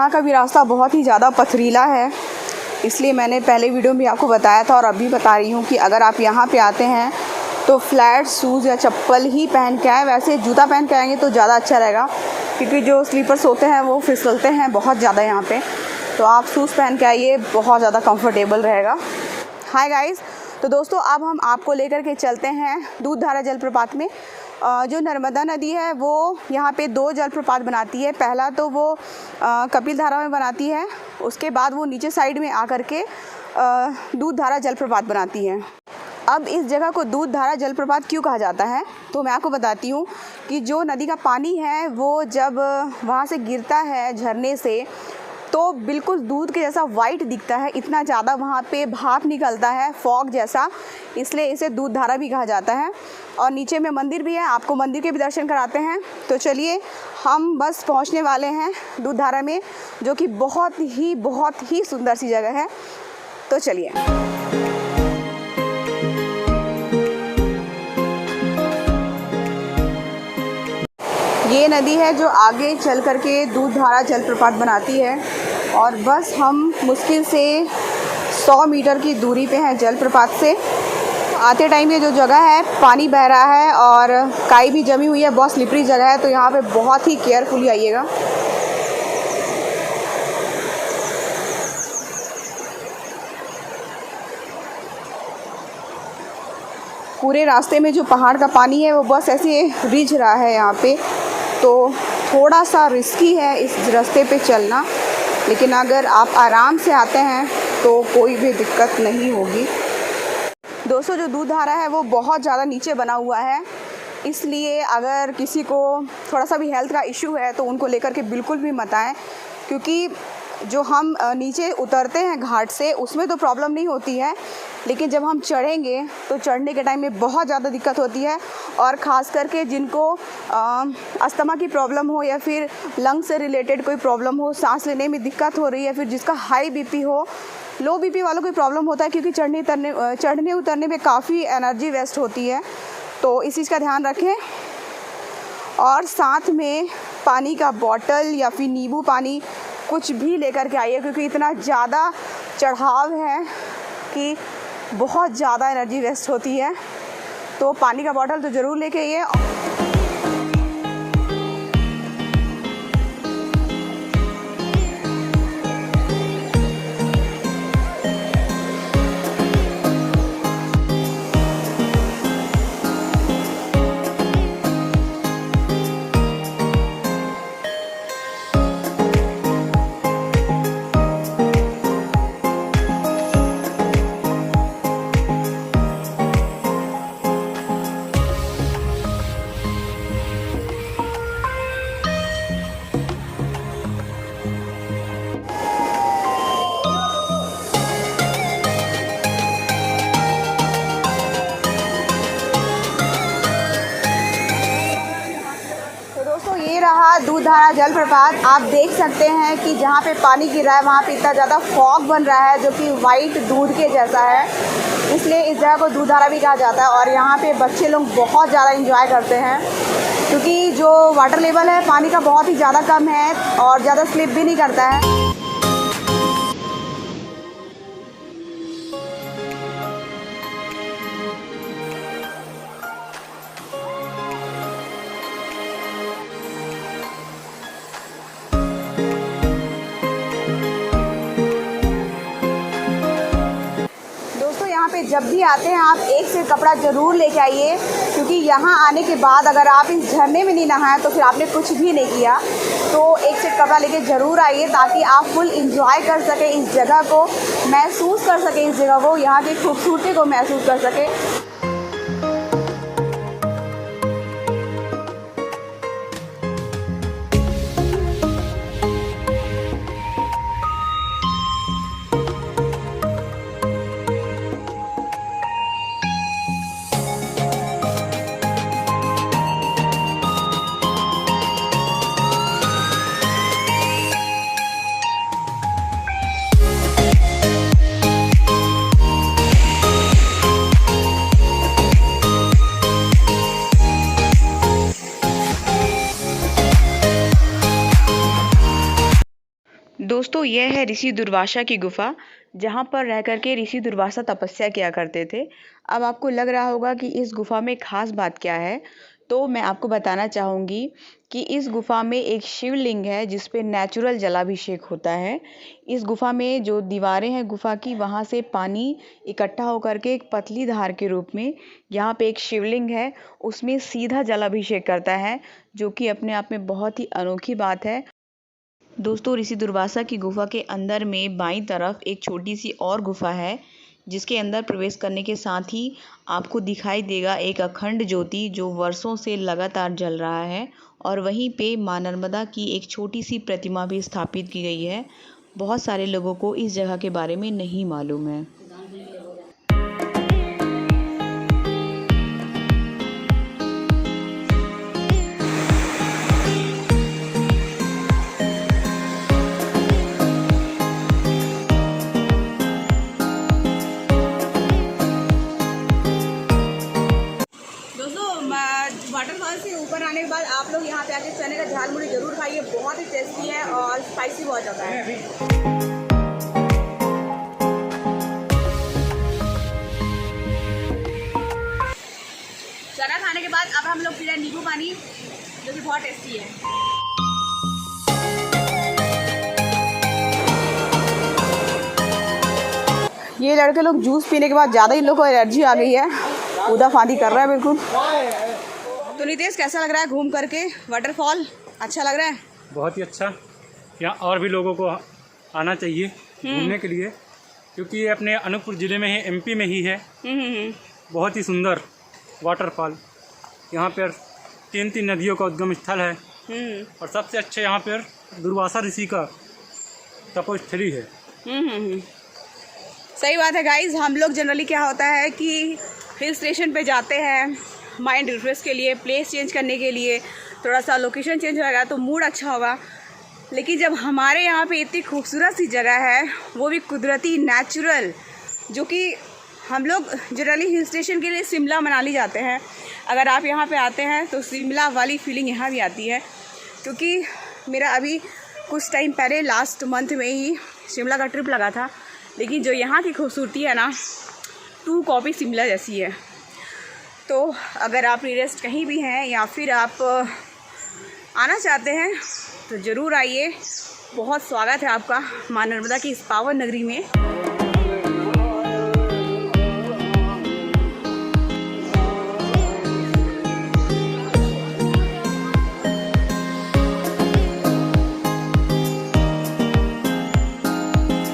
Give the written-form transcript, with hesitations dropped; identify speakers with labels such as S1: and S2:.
S1: यहाँ का भी रास्ता बहुत ही ज़्यादा पथरीला है, इसलिए मैंने पहले वीडियो में आपको बताया था और अभी बता रही हूँ कि अगर आप यहाँ पे आते हैं तो फ्लैट शूज़ या चप्पल ही पहन के आएँ। वैसे जूता पहन के आएंगे तो ज़्यादा अच्छा रहेगा, क्योंकि जो स्लीपर्स होते हैं वो फिसलते हैं बहुत ज़्यादा यहाँ पे। तो आप शूज़ पहन के आइए, बहुत ज़्यादा कंफर्टेबल रहेगा। हाय गाइस, तो दोस्तों अब हम आपको लेकर के चलते हैं दूधधारा जलप्रपात में। जो नर्मदा नदी है वो यहाँ पे 2 जलप्रपात बनाती है। पहला तो वो कपिलधारा में बनाती है, उसके बाद वो नीचे साइड में आकर के दूधधारा जलप्रपात बनाती है। अब इस जगह को दूधधारा जलप्रपात क्यों कहा जाता है, तो मैं आपको बताती हूँ कि जो नदी का पानी है वो जब वहाँ से गिरता है झरने से तो बिल्कुल दूध के जैसा वाइट दिखता है। इतना ज़्यादा वहाँ पे भाप निकलता है, फॉग जैसा, इसलिए इसे दूधधारा भी कहा जाता है। और नीचे में मंदिर भी है, आपको मंदिर के भी दर्शन कराते हैं। तो चलिए हम बस पहुँचने वाले हैं दूधधारा में, जो कि बहुत ही सुंदर सी जगह है। तो चलिए। ये नदी है जो आगे चल करके दूधधारा जलप्रपात बनाती है, और बस हम मुश्किल से 100 मीटर की दूरी पे हैं जलप्रपात से। आते टाइम ये जो जगह है पानी बह रहा है और काई भी जमी हुई है, बहुत स्लिपरी जगह है, तो यहाँ पे बहुत ही केयरफुली आइएगा। पूरे रास्ते में जो पहाड़ का पानी है वो बस ऐसे रिझ रहा है यहाँ पे, तो थोड़ा सा रिस्की है इस रास्ते पे चलना, लेकिन अगर आप आराम से आते हैं तो कोई भी दिक्कत नहीं होगी। दोस्तों जो दूधधारा है वो बहुत ज़्यादा नीचे बना हुआ है, इसलिए अगर किसी को थोड़ा सा भी हेल्थ का इशू है तो उनको लेकर के बिल्कुल भी मत आएँ, क्योंकि जो हम नीचे उतरते हैं घाट से उसमें तो प्रॉब्लम नहीं होती है, लेकिन जब हम चढ़ेंगे तो चढ़ने के टाइम में बहुत ज़्यादा दिक्कत होती है। और ख़ास करके जिनको अस्थमा की प्रॉब्लम हो या फिर लंग से रिलेटेड कोई प्रॉब्लम हो, सांस लेने में दिक्कत हो रही है, फिर जिसका हाई बीपी हो, लो बीपी वालों को प्रॉब्लम होता है, क्योंकि चढ़ने उतरने में काफ़ी एनर्जी वेस्ट होती है। तो इस चीज़ का ध्यान रखें, और साथ में पानी का बॉटल या फिर नींबू पानी कुछ भी लेकर के आइए, क्योंकि इतना ज़्यादा चढ़ाव है कि बहुत ज़्यादा एनर्जी वेस्ट होती है। तो पानी का बॉटल तो ज़रूर लेके आइए। दूधधारा जलप्रपात आप देख सकते हैं कि जहाँ पे पानी गिर रहा है वहाँ पे इतना ज़्यादा फॉग बन रहा है, जो कि वाइट दूध के जैसा है, इसलिए इस जगह को दूधधारा भी कहा जाता है। और यहाँ पे बच्चे लोग बहुत ज़्यादा एंजॉय करते हैं, क्योंकि जो वाटर लेवल है पानी का बहुत ही ज़्यादा कम है और ज़्यादा स्लिप भी नहीं करता है। जब भी आते हैं आप एक से कपड़ा ज़रूर लेके आइए, क्योंकि यहाँ आने के बाद अगर आप इस झरने में नहीं नहाए तो फिर आपने कुछ भी नहीं किया। तो एक से कपड़ा लेके ज़रूर आइए, ताकि आप फुल इंजॉय कर सकें, इस जगह को महसूस कर सकें, इस जगह को, यहाँ की खूबसूरती को महसूस कर सकें। दोस्तों यह है ऋषि दुर्वासा की गुफा, जहाँ पर रह कर के ऋषि दुर्वासा तपस्या किया करते थे। अब आपको लग रहा होगा कि इस गुफा में खास बात क्या है, तो मैं आपको बताना चाहूँगी कि इस गुफा में एक शिवलिंग है जिस पे नेचुरल जलाभिषेक होता है। इस गुफा में जो दीवारें हैं गुफा की, वहाँ से पानी इकट्ठा होकर के एक पतली धार के रूप में यहाँ पे एक शिवलिंग है, उसमें सीधा जलाभिषेक करता है, जो कि अपने आप में बहुत ही अनोखी बात है। दोस्तों ऋषि दुर्वासा की गुफा के अंदर में बाईं तरफ एक छोटी सी और गुफा है, जिसके अंदर प्रवेश करने के साथ ही आपको दिखाई देगा एक अखंड ज्योति जो वर्षों से लगातार जल रहा है। और वहीं पे माँ नर्मदा की एक छोटी सी प्रतिमा भी स्थापित की गई है। बहुत सारे लोगों को इस जगह के बारे में नहीं मालूम है। वाटरफॉल से ऊपर आने के बाद आप लोग यहाँ पे आके चने का झालमुड़ी जरूर खाइए, बहुत ही टेस्टी है और स्पाइसी बहुत ज़्यादा है। चना खाने के बाद अब हम लोग पी रहे हैं नींबू पानी, जो कि बहुत टेस्टी है। ये लड़के लोग जूस पीने के बाद ज़्यादा ही लोग को एलर्जी आ गई है, कूदा फांदी कर रहा है बिल्कुल। तो नितेश कैसा लग रहा है घूम करके वाटरफॉल? अच्छा लग रहा है?
S2: बहुत ही अच्छा। यहाँ और भी लोगों को आना चाहिए घूमने के लिए, क्योंकि ये अपने अनूपपुर ज़िले में है, एमपी में ही है। बहुत ही सुंदर वाटरफॉल। यहाँ पर 3 नदियों का उद्गम स्थल है और सबसे अच्छे यहाँ पर दुर्वासा ऋषि का तपोस्थली है।
S1: सही बात है गाइज। हम लोग जनरली क्या होता है कि हिल स्टेशन पे जाते हैं माइंड रिफ्रेश के लिए, प्लेस चेंज करने के लिए, थोड़ा सा लोकेशन चेंज होगा तो मूड अच्छा होगा। लेकिन जब हमारे यहाँ पे इतनी खूबसूरत सी जगह है, वो भी कुदरती नेचुरल, जो कि हम लोग जनरली हिल स्टेशन के लिए शिमला मनाली जाते हैं, अगर आप यहाँ पे आते हैं तो शिमला वाली फीलिंग यहाँ भी आती है। क्योंकि मेरा अभी कुछ टाइम पहले लास्ट मंथ में ही शिमला का ट्रिप लगा था, लेकिन जो यहाँ की खूबसूरती है ना, 2 कॉपी शिमला जैसी है। तो अगर आप नियरेस्ट कहीं भी हैं या फिर आप आना चाहते हैं तो ज़रूर आइए। बहुत स्वागत है आपका माँ नर्मदा की इस पावन नगरी में।